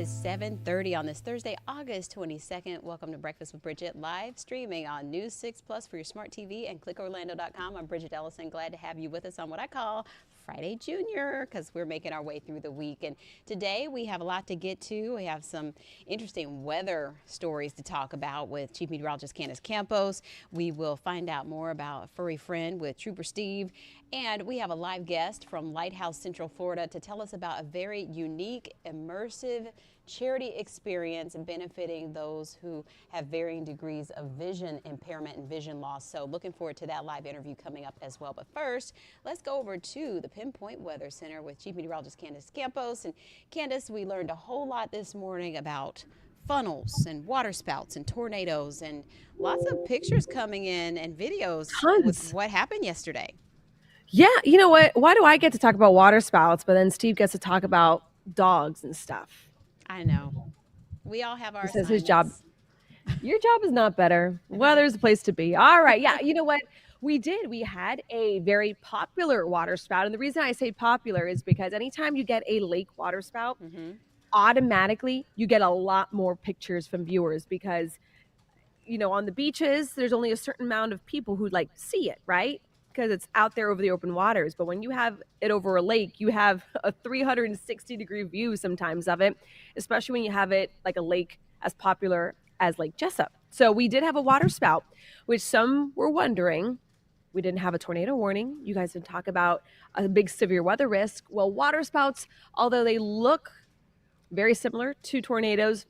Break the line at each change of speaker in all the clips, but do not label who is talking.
is 7:30 on this Thursday, August 22nd. Welcome to Breakfast with Bridgett, live streaming on News 6 Plus for your smart TV and clickorlando.com. I'm Bridgett Ellison. Glad to have you with us on what I call Friday Junior, because we're making our way through the week. And today we have a lot to get to. We have some interesting weather stories to talk about with Chief Meteorologist Candace Campos. We will find out more about Furry Friend with Trooper Steve. And we have a live guest from Lighthouse, Central Florida, to tell us about a very unique, immersive charity experience benefiting those who have varying degrees of vision impairment and vision loss. So looking forward to that live interview coming up as well. But first, let's go over to the Pinpoint Weather Center with Chief Meteorologist Candace Campos. And Candace, we learned a whole lot this morning about funnels and waterspouts and tornadoes, and lots of pictures coming in and videos with what happened yesterday.
Yeah, you know what? Why do I get to talk about waterspouts, but then Steve gets to talk about dogs and stuff?
I know. We all have our
Says his job. Your job is not better. Weather's a place to be. All right. Yeah, you know what? We had a very popular waterspout. And the reason I say popular is because anytime you get a lake waterspout, automatically you get a lot more pictures from viewers because, you know, on the beaches, there's only a certain amount of people who see it, right? Because it's out there over the open waters. But when you have it over a lake, you have a 360-degree view sometimes of it, especially when you have it like a lake as popular as Lake Jessup. So we did have a waterspout, which some were wondering. We didn't have a tornado warning. You guys didn't talk about a big severe weather risk. Well, waterspouts, although they look very similar to tornadoes,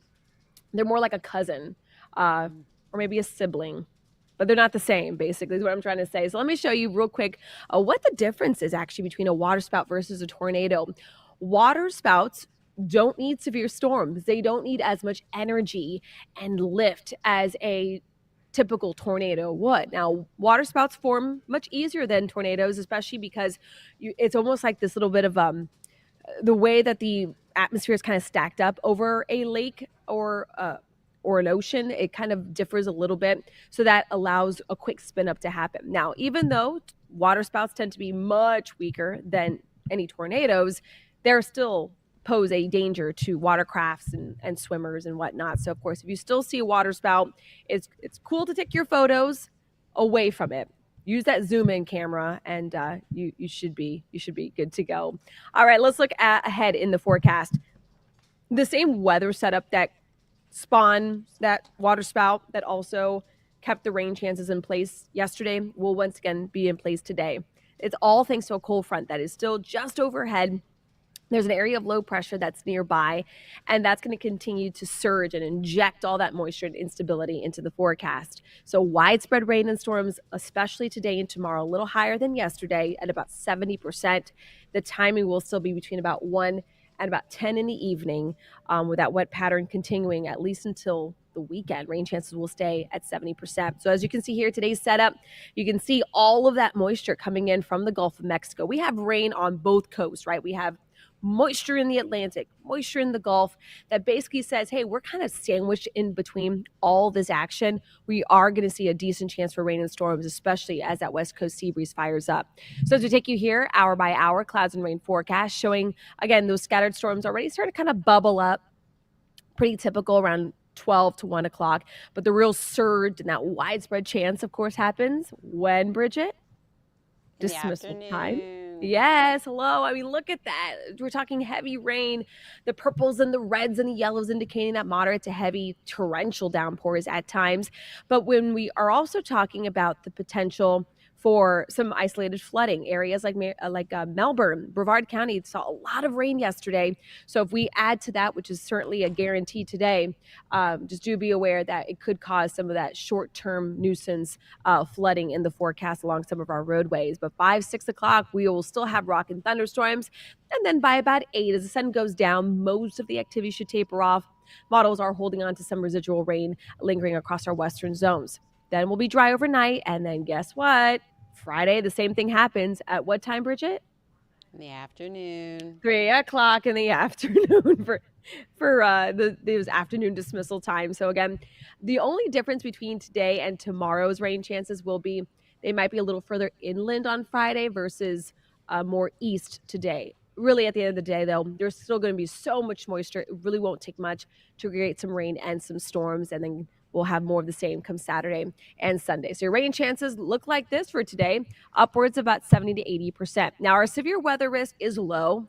they're more like a cousin or maybe a sibling. But they're not the same, basically, is what I'm trying to say. So let me show you real quick what the difference is actually between a waterspout versus a tornado. Waterspouts don't need severe storms. They don't need as much energy and lift as a typical tornado would. Now, waterspouts form much easier than tornadoes, especially because it's almost like this little bit of the way that the atmosphere is kind of stacked up over a lake or an ocean. It kind of differs a little bit, so that allows a quick spin up to happen. Now, even though waterspouts tend to be much weaker than any tornadoes, they're still pose a danger to watercrafts and swimmers and whatnot. So of course, if you still see a waterspout, it's cool to take your photos away from it. Use that zoom in camera and you should be good to go. All right, let's look ahead in the forecast. The same weather setup that spawned that waterspout that also kept the rain chances in place yesterday will once again be in place today. It's all thanks to a cold front that is still just overhead. There's an area of low pressure that's nearby, and that's going to continue to surge and inject all that moisture and instability into the forecast. So widespread rain and storms, especially today and tomorrow, a little higher than yesterday at about 70%. The timing will still be between about 1 and about 10 in the evening, with that wet pattern continuing at least until the weekend. Rain chances will stay at 70%. So as you can see here, today's setup, you can see all of that moisture coming in from the Gulf of Mexico. We have rain on both coasts, right? We have moisture in the Atlantic, moisture in the Gulf, that basically says, hey, we're kind of sandwiched in between all this action. We are going to see a decent chance for rain and storms, especially as that West Coast sea breeze fires up. So to take you here, hour by hour, clouds and rain forecast showing, again, those scattered storms already starting to kind of bubble up. Pretty typical around 12 to 1 o'clock. But the real surge and that widespread chance, of course, happens when, Bridgett? Dismissal time. Yes, hello. I mean, look at that. We're talking heavy rain, the purples and the reds and the yellows indicating that moderate to heavy torrential downpours at times. But when we are also talking about the potential for some isolated flooding, areas like Melbourne, Brevard County saw a lot of rain yesterday. So if we add to that, which is certainly a guarantee today, just do be aware that it could cause some of that short-term nuisance flooding in the forecast along some of our roadways. But 5, 6 o'clock, we will still have rock and thunderstorms. And then by about 8, as the sun goes down, most of the activity should taper off. Models are holding on to some residual rain lingering across our western zones. Then we'll be dry overnight. And then guess what? Friday, the same thing happens. At what time, Bridgett?
In the afternoon.
3 o'clock in the afternoon for those afternoon dismissal time. So again, the only difference between today and tomorrow's rain chances will be they might be a little further inland on Friday versus more east today. really, at the end of the day, though, there's still going to be so much moisture. It really won't take much to create some rain and some storms, and then we'll have more of the same come Saturday and Sunday. So your rain chances look like this for today, upwards of about 70 to 80%. Now, our severe weather risk is low.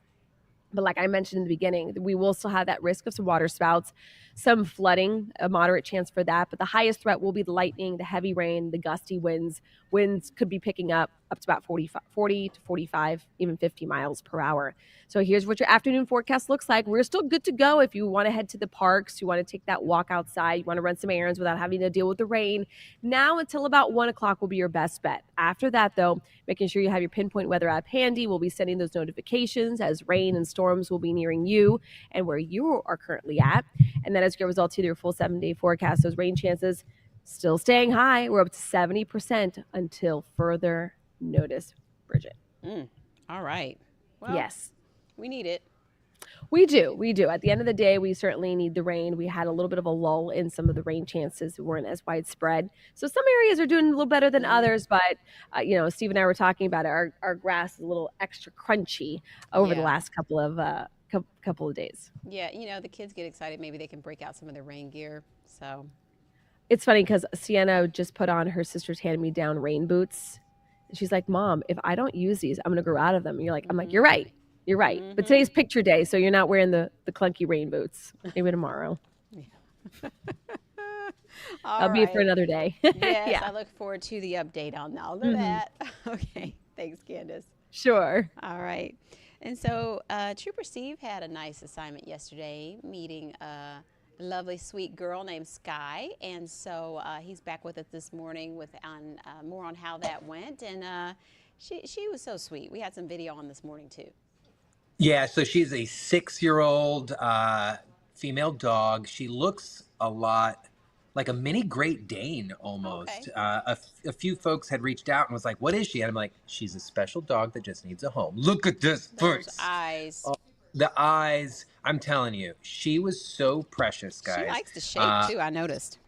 But like I mentioned in the beginning, we will still have that risk of some water spouts, some flooding, a moderate chance for that. But the highest threat will be the lightning, the heavy rain, the gusty winds. Winds could be picking up to about 40 to 45, even 50 miles per hour. So here's what your afternoon forecast looks like. We're still good to go if you want to head to the parks, you want to take that walk outside, you want to run some errands without having to deal with the rain. Now until about 1 o'clock will be your best bet. After that, though, making sure you have your pinpoint weather app handy. We'll be sending those notifications as rain and storms will be nearing you and where you are currently at. And then as your results to your full 7-day forecast, those rain chances still staying high. We're up to 70% until further notice, Bridgett.
All right. Well,
yes.
We need it.
We do. At the end of the day, we certainly need the rain. We had a little bit of a lull in some of the rain chances. Weren't as widespread. So some areas are doing a little better than others, but, Steve and I were talking about it. Our grass is a little extra crunchy over the last couple of days.
Yeah, the kids get excited. Maybe they can break out some of their rain gear. So
it's funny because Sienna just put on her sister's hand-me-down rain boots. She's like, Mom, if I don't use these, I'm going to grow out of them. And I'm like, you're right. You're right. But today's picture day, so you're not wearing the clunky rain boots. Maybe tomorrow. That'll be it for another day.
Yes, I look forward to the update on all of that. Okay. Thanks, Candace.
Sure.
All right. And so Trooper Steve had a nice assignment yesterday, meeting a lovely, sweet girl named Sky. And so he's back with us this morning more on how that went. And she was so sweet. We had some video on this morning, too.
Yeah, so she's a 6-year-old female dog. She looks a lot like a mini Great Dane almost. Okay. A few folks had reached out and was like, what is she? And I'm like, she's a special dog that just needs a home. Look at this face.
Those eyes.
Oh, the eyes. I'm telling you, she was so precious, guys.
She likes to shake, too, I noticed.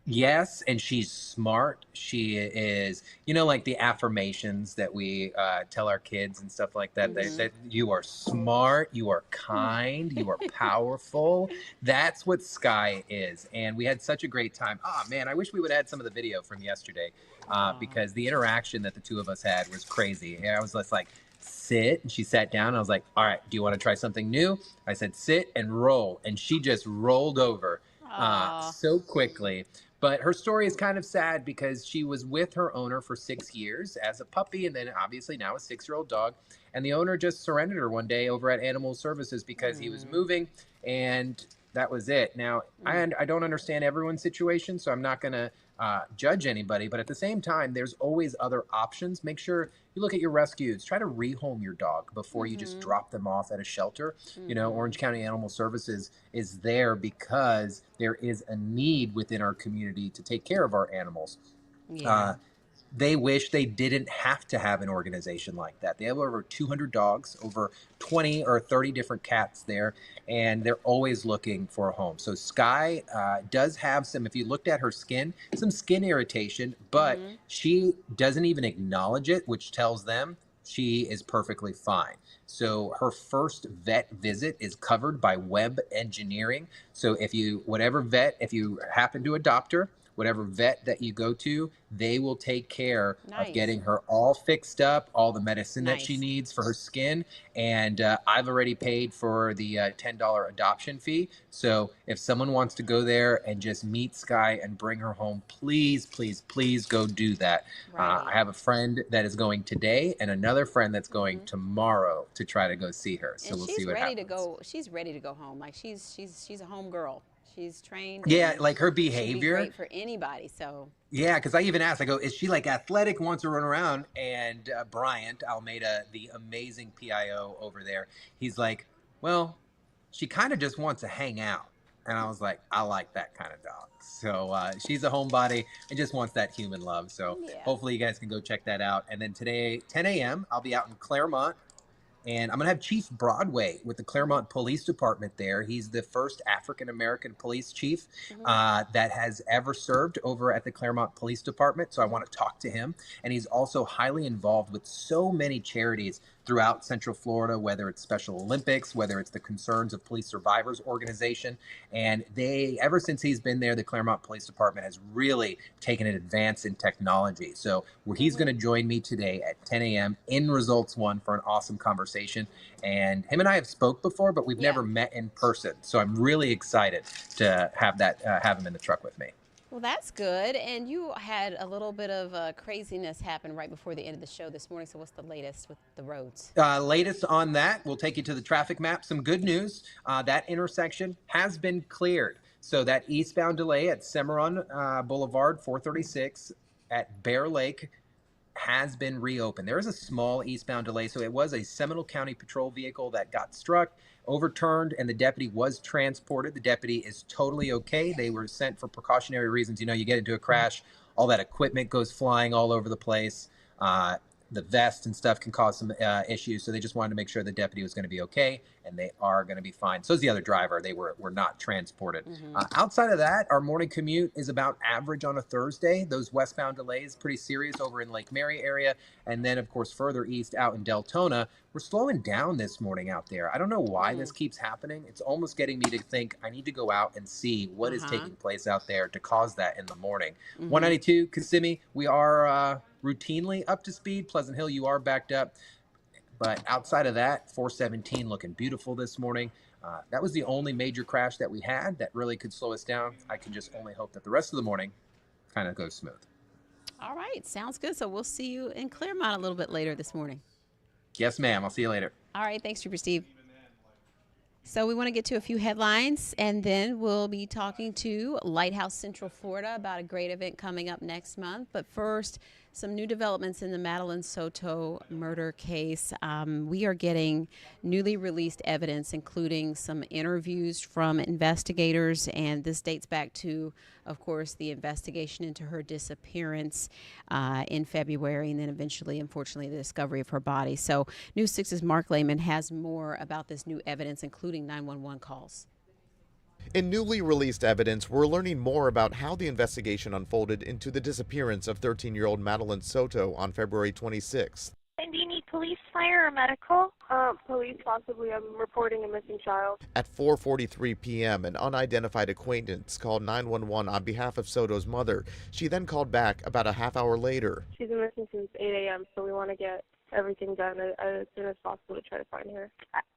Yes, and she's smart. She is, like the affirmations that we tell our kids and stuff like that, that you are smart, you are kind, you are powerful. That's what Sky is. And we had such a great time. Oh, man, I wish we would have had some of the video from yesterday because the interaction that the two of us had was crazy. And I was just like, sit, and she sat down. I was like, all right, do you want to try something new? I said, sit and roll. And she just rolled over so quickly. But her story is kind of sad because she was with her owner for 6 years as a puppy, and then obviously now a 6-year-old dog. And the owner just surrendered her one day over at Animal Services because he was moving, and that was it. Now, I don't understand everyone's situation, so I'm not going to judge anybody. But at the same time, there's always other options. Make sure you look at your rescues. Try to rehome your dog before you just drop them off at a shelter. Orange County Animal Services is there because there is a need within our community to take care of our animals. Yeah. They wish they didn't have to have an organization like that. They have over 200 dogs, over 20 or 30 different cats there, and they're always looking for a home. So Sky does have some, if you looked at her skin, some skin irritation, but she doesn't even acknowledge it, which tells them she is perfectly fine. So her first vet visit is covered by Web Engineering. So if you happen to adopt her, whatever vet that you go to, they will take care of getting her all fixed up, all the medicine that she needs for her skin. And I've already paid for the $10 adoption fee. So if someone wants to go there and just meet Sky and bring her home, please, please, please go do that. I have a friend that is going today and another friend that's going tomorrow to try to go see her. So we'll see what happens.
She's ready to go home. Like she's a home girl. She's trained.
Yeah, like her behavior.
She'd be great for anybody. So.
Yeah, because I even asked, I go, is she like athletic, wants to run around? And Bryant Almeida, the amazing PIO over there, he's like, well, she kind of just wants to hang out. And I was like, I like that kind of dog. So she's a homebody and just wants that human love. So hopefully you guys can go check that out. And then today, 10 a.m., I'll be out in Claremont. And I'm going to have Chief Broadway with the Claremont Police Department there. He's the first African-American police chief that has ever served over at the Claremont Police Department. So I want to talk to him. And he's also highly involved with so many charities throughout Central Florida, whether it's Special Olympics, whether it's the Concerns of Police Survivors organization. And ever since he's been there, the Claremont Police Department has really taken an advance in technology. So he's going to join me today at 10 a.m. in Results One for an awesome conversation. And him and I have spoke before, but we've never met in person. So I'm really excited to have him in the truck with me.
Well, that's good. And you had a little bit of craziness happen right before the end of the show this morning. So what's the latest with the roads?
Latest on that, we'll take you to the traffic map. Some good news. That intersection has been cleared. So that eastbound delay at Cimarron Boulevard 436 at Bear Lake has been reopened. There is a small eastbound delay. So it was a Seminole County patrol vehicle that got struck, overturned, and the deputy was transported. The deputy is totally okay. They were sent for precautionary reasons. You know, you get into a crash, all that equipment goes flying all over the place. The vest and stuff can cause some issues. So they just wanted to make sure the deputy was going to be okay, and they are going to be fine. So is the other driver. They were not transported. Outside of that, our morning commute is about average on a Thursday. Those westbound delays, pretty serious over in Lake Mary area. And then, of course, further east out in Deltona, we're slowing down this morning out there. I don't know why this keeps happening. It's almost getting me to think I need to go out and see what is taking place out there to cause that in the morning. 192 Kissimmee, we are routinely up to speed. Pleasant Hill, you are backed up. But outside of that, 417 looking beautiful this morning. That was the only major crash that we had that really could slow us down. I can just only hope that the rest of the morning kind of goes smooth.
All right. Sounds good. So we'll see you in Claremont a little bit later this morning.
Yes, ma'am. I'll see you later.
All right. Thanks, Trooper Steve. So we want to get to a few headlines, and then we'll be talking to Lighthouse Central Florida about a great event coming up next month. But first, some new developments in the Madeline Soto murder case. We are getting newly released evidence, including some interviews from investigators, and this dates back to, of course, the investigation into her disappearance in February, and then eventually, unfortunately, the discovery of her body. So News 6's Mark Lehman has more about this new evidence, including 911 calls.
In newly released evidence, we're learning more about how the investigation unfolded into the disappearance of 13-year-old Madeline Soto on February 26th.
And do you need police, fire, or medical?
Police, possibly. I'm reporting a missing child.
At 4:43 p.m., an unidentified acquaintance called 911 on behalf of Soto's mother. She then called back about a half hour later.
She's been missing since 8 a.m., so we want to get everything done as soon as possible to try to find her.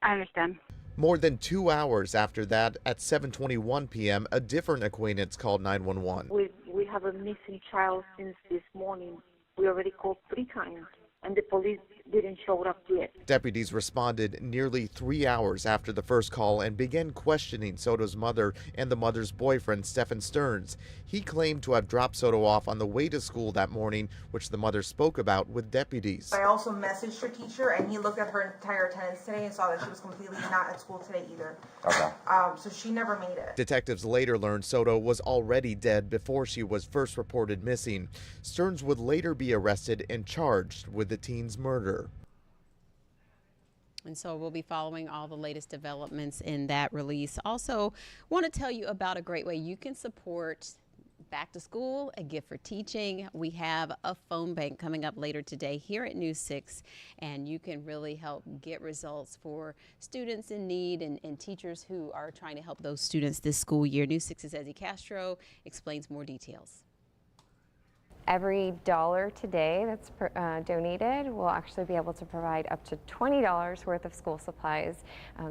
I understand.
More than 2 hours after that, at 7:21 p.m., a different acquaintance called 911.
We have a missing child since this morning. We already called 3 times, and the police didn't show up yet.
Deputies responded nearly 3 hours after the first call and began questioning Soto's mother and the mother's boyfriend, Stephen Stearns. He claimed to have dropped Soto off on the way to school that morning, which the mother spoke about with deputies.
I also messaged her teacher, and he looked at her entire attendance today and saw that she was completely not at school today either.
Okay.
So she never made it.
Detectives later learned Soto was already dead before she was first reported missing. Stearns would later be arrested and charged with the teen's murder.
And so we'll be following all the latest developments in that release. Also, want to tell you about a great way you can support back to school, a gift for teaching. We have a phone bank coming up later today here at News 6, and you can really help get results for students in need and teachers who are trying to help those students this school year. News 6's Ezzy Castro explains more details.
Every dollar today that's donated will actually be able to provide up to $20 worth of school supplies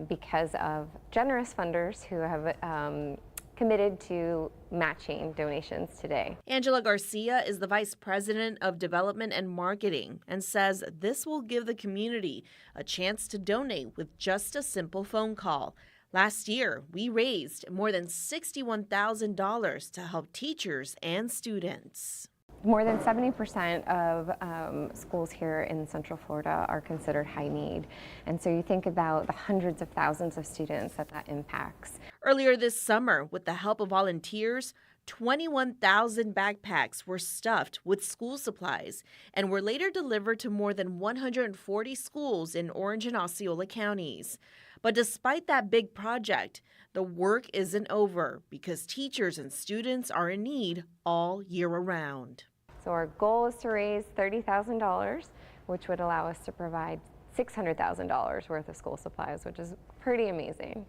because of generous funders who have committed to matching donations today.
Angela Garcia is the Vice President of Development and Marketing and says this will give the community a chance to donate with just a simple phone call. Last year, we raised more than $61,000 to help teachers and students.
More than 70% of schools here in Central Florida are considered high need. And so you think about the hundreds of thousands of students that impacts.
Earlier this summer, with the help of volunteers, 21,000 backpacks were stuffed with school supplies and were later delivered to more than 140 schools in Orange and Osceola counties. But despite that big project, the work isn't over because teachers and students are in need all year around.
So our goal is to raise $30,000, which would allow us to provide $600,000 worth of school supplies, which is pretty amazing.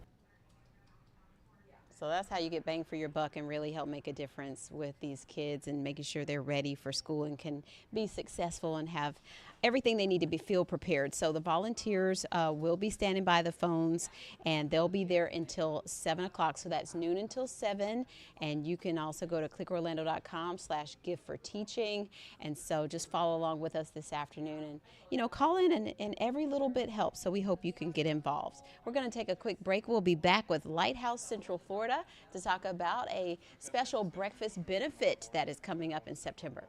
So that's how you get bang for your buck and really help make a difference with these kids and making sure they're ready for school and can be successful and have everything they need to feel prepared. So the volunteers will be standing by the phones, and they'll be there until 7 o'clock. So that's noon until 7. And you can also go to clickorlando.com/gift-for-teaching. And so just follow along with us this afternoon and, call in, and every little bit helps. So we hope you can get involved. We're going to take a quick break. We'll be back with Lighthouse Central Florida to talk about a special breakfast benefit that is coming up in September.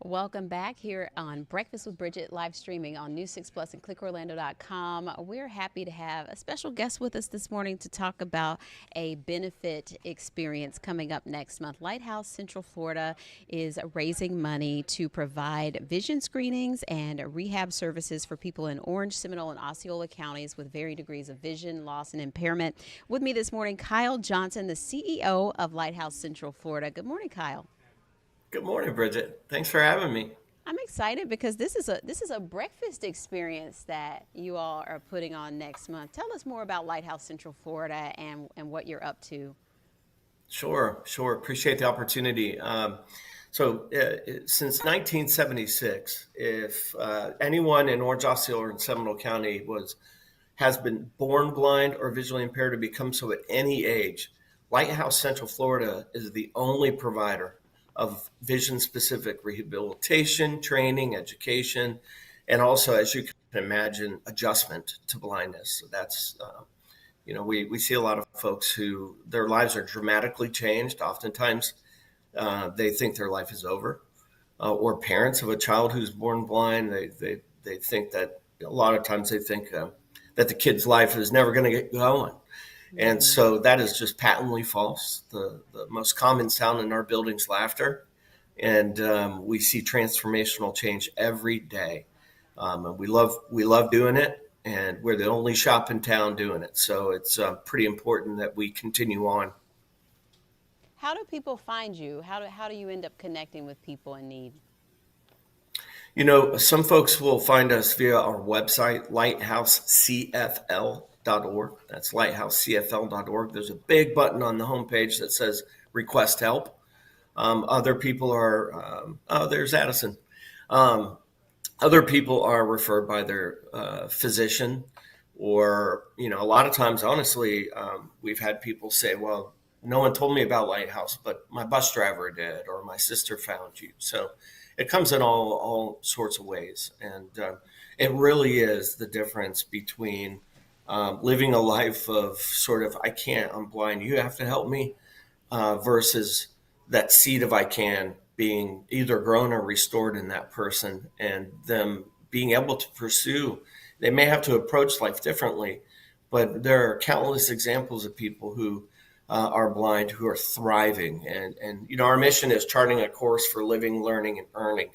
Welcome back here on Breakfast with Bridgett, live streaming on News 6 Plus and clickorlando.com. We're happy to have a special guest with us this morning to talk about a benefit experience coming up next month. Lighthouse Central Florida is raising money to provide vision screenings and rehab services for people in Orange, Seminole, and Osceola counties with varying degrees of vision loss and impairment. With me this morning, Kyle Johnson, the CEO of Lighthouse Central Florida. Good morning, Kyle.
Good morning, Bridget. Thanks for having me.
I'm excited because this is a breakfast experience that you all are putting on next month. Tell us more about Lighthouse Central Florida and what you're up to.
Sure. Appreciate the opportunity. Since 1976, if anyone in Orange, Osceola, and Seminole County has been born blind or visually impaired to become so at any age, Lighthouse Central Florida is the only provider of vision-specific rehabilitation, training, education, and also, as you can imagine, adjustment to blindness. So that's, we see a lot of folks who their lives are dramatically changed. Oftentimes, they think their life is over, or parents of a child who's born blind, they think that a lot of times they think that the kid's life is never going to get going. And so that is just patently false. The most common sound in our building is laughter. And we see transformational change every day. And we love doing it. And we're the only shop in town doing it. So it's pretty important that we continue on.
How do people find you? How do you end up connecting with people in need?
Some folks will find us via our website, lighthousecfl.org. That's lighthousecfl.org. There's a big button on the homepage that says request help. Other people are, there's Addison. Other people are referred by their physician, or, a lot of times, honestly, we've had people say, well, no one told me about Lighthouse, but my bus driver did, or my sister found you. So it comes in all sorts of ways. And it really is the difference between living a life of sort of, I can't, I'm blind, you have to help me, versus that seed of I can being either grown or restored in that person, and them being able to pursue. They may have to approach life differently, but there are countless examples of people who are blind who are thriving. And our mission is charting a course for living, learning, and earning.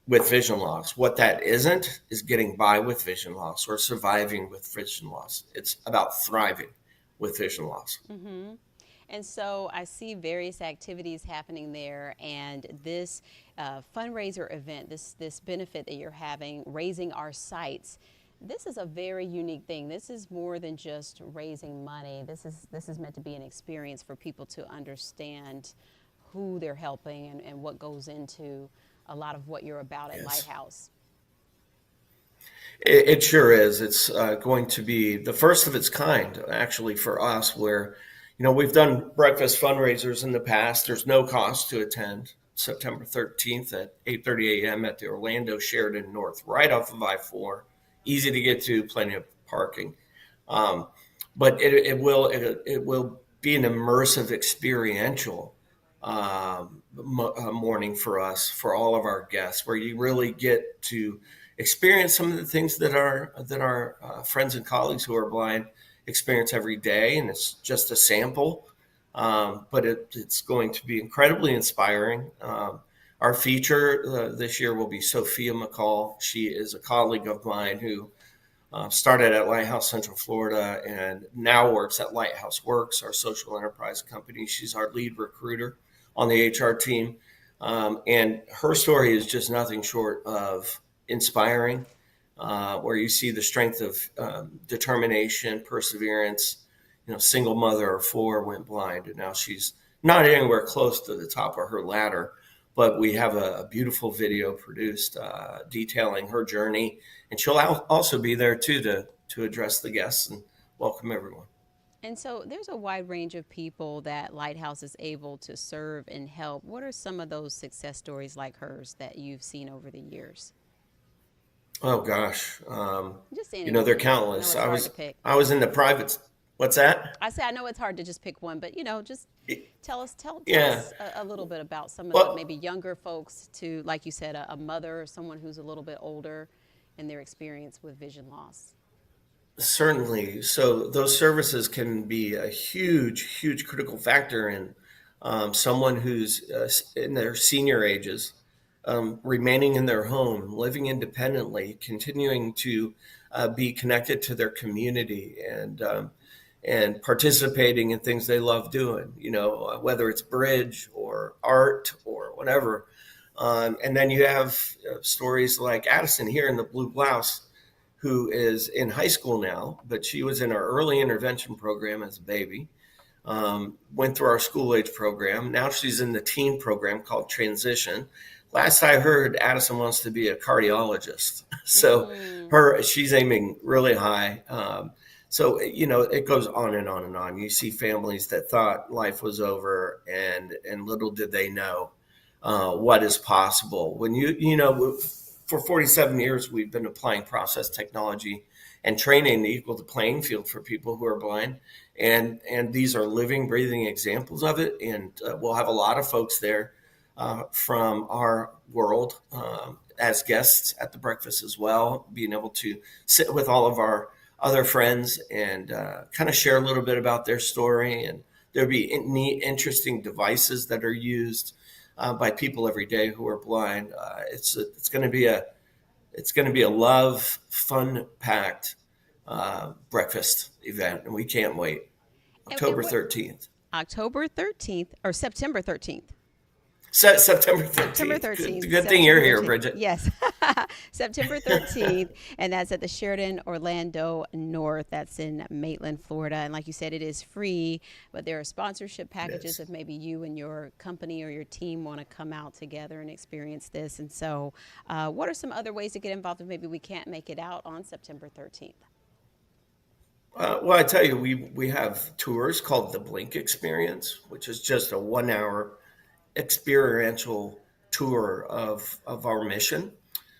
with vision loss. What that isn't is getting by with vision loss or surviving with vision loss. It's about thriving with vision loss.
Mm-hmm. And so I see various activities happening there, and this fundraiser event, this benefit that you're having, raising our sights. This is a very unique thing. This is more than just raising money. This is meant to be an experience for people to understand who they're helping and what goes into a lot of what you're about at Lighthouse.
It sure is. It's going to be the first of its kind, actually, for us, where, we've done breakfast fundraisers in the past. There's no cost to attend. September 13th at 8:30 a.m. at the Orlando Sheridan North, right off of I-4. Easy to get to, plenty of parking. But it will be an immersive, experiential morning for us, for all of our guests, where you really get to experience some of the things that our friends and colleagues who are blind experience every day, and it's just a sample. But it's going to be incredibly inspiring. Our feature this year will be Sophia McCall. She is a colleague of mine who started at Lighthouse Central Florida and now works at Lighthouse Works, our social enterprise company. She's our lead recruiter on the HR team. And her story is just nothing short of inspiring, where you see the strength of determination, perseverance. Single mother of 4 went blind, and now she's not anywhere close to the top of her ladder. But we have a beautiful video produced detailing her journey, and she'll also be there too to address the guests and welcome everyone.
And so there's a wide range of people that Lighthouse is able to serve and help. What are some of those success stories like hers that you've seen over the years?
Oh gosh,
Just
they're countless. I was in the privates. What's that?
I say I know it's hard to just pick one, but just tell us a little bit about some of the maybe younger folks to, like you said, a mother or someone who's a little bit older and their experience with vision loss.
Certainly. So those services can be a huge, huge critical factor in someone who's in their senior ages, remaining in their home, living independently, continuing to be connected to their community and participating in things they love doing, whether it's bridge or art or whatever. And then you have stories like Addison here in the blue blouse, who is in high school now, but she was in our early intervention program as a baby, went through our school age program. Now she's in the teen program called Transition. Last I heard, Addison wants to be a cardiologist. So she's aiming really high. So, it goes on and on and on. You see families that thought life was over, and little did they know what is possible. When for 47 years, we've been applying process technology and training to equal the playing field for people who are blind. And these are living, breathing examples of it. And we'll have a lot of folks there from our world as guests at the breakfast as well, being able to sit with all of our other friends and kind of share a little bit about their story. And there'll be neat, interesting devices that are used by people every day who are blind. It's going to be a love, fun-packed breakfast event, and we can't wait. October 13th.
October 13th or September 13th.
September 13th.
September 13th.
Good thing you're here, Bridget.
Yes. September 13th. And that's at the Sheridan Orlando North. That's in Madeline, Florida. And like you said, it is free, but there are sponsorship packages if maybe you and your company or your team want to come out together and experience this. And so what are some other ways to get involved if maybe we can't make it out on September 13th?
Well, I tell you, we have tours called the Blink Experience, which is just a 1-hour experiential tour of our mission,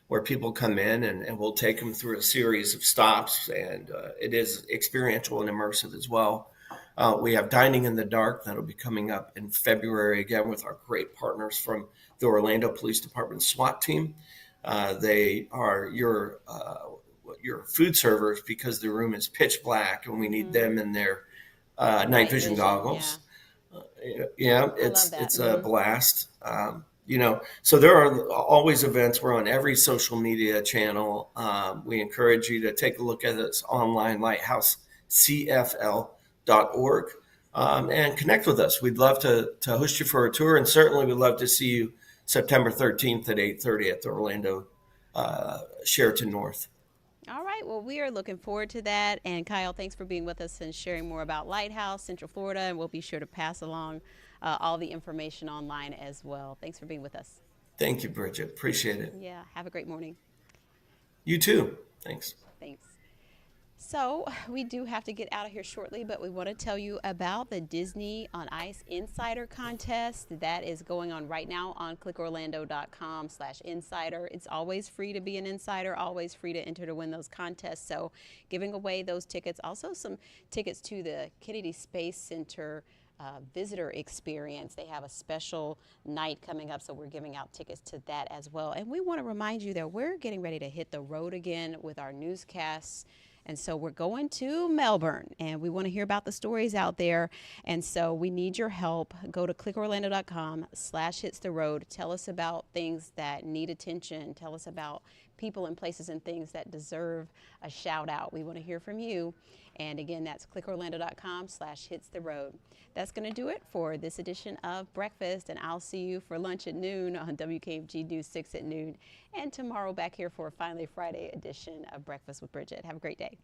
where people come in and we'll take them through a series of stops, and it is experiential and immersive as well. We have Dining in the Dark that'll be coming up in February, again with our great partners from the Orlando Police Department SWAT team. They are your food servers because the room is pitch black and we need them in their night vision goggles.
Yeah.
It's a blast. So there are always events. We're on every social media channel. We encourage you to take a look at us online, lighthousecfl.org, and connect with us. We'd love to host you for a tour, and certainly we'd love to see you September 13th at 8:30 at the Orlando Sheraton North.
All right. Well, we are looking forward to that. And Kyle, thanks for being with us and sharing more about Lighthouse, Central Florida. And we'll be sure to pass along all the information online as well. Thanks for being with us.
Thank you, Bridget. Appreciate it.
Yeah. Have a great morning.
You too. Thanks.
Thanks. So we do have to get out of here shortly, but we want to tell you about the Disney on Ice Insider Contest that is going on right now on clickorlando.com/insider. It's always free to be an insider, always free to enter to win those contests. So giving away those tickets, also some tickets to the Kennedy Space Center visitor experience. They have a special night coming up, so we're giving out tickets to that as well. And we want to remind you that we're getting ready to hit the road again with our newscasts. And so we're going to Melbourne, and we want to hear about the stories out there. And so we need your help. Go to clickorlando.com/hitstheroad. Tell us about things that need attention. Tell us about people and places and things that deserve a shout out. We want to hear from you. And again, that's clickorlando.com/hitstheroad. That's going to do it for this edition of Breakfast. And I'll see you for lunch at noon on WKMG News 6 at noon. And tomorrow back here for a Finally Friday edition of Breakfast with Bridgett. Have a great day.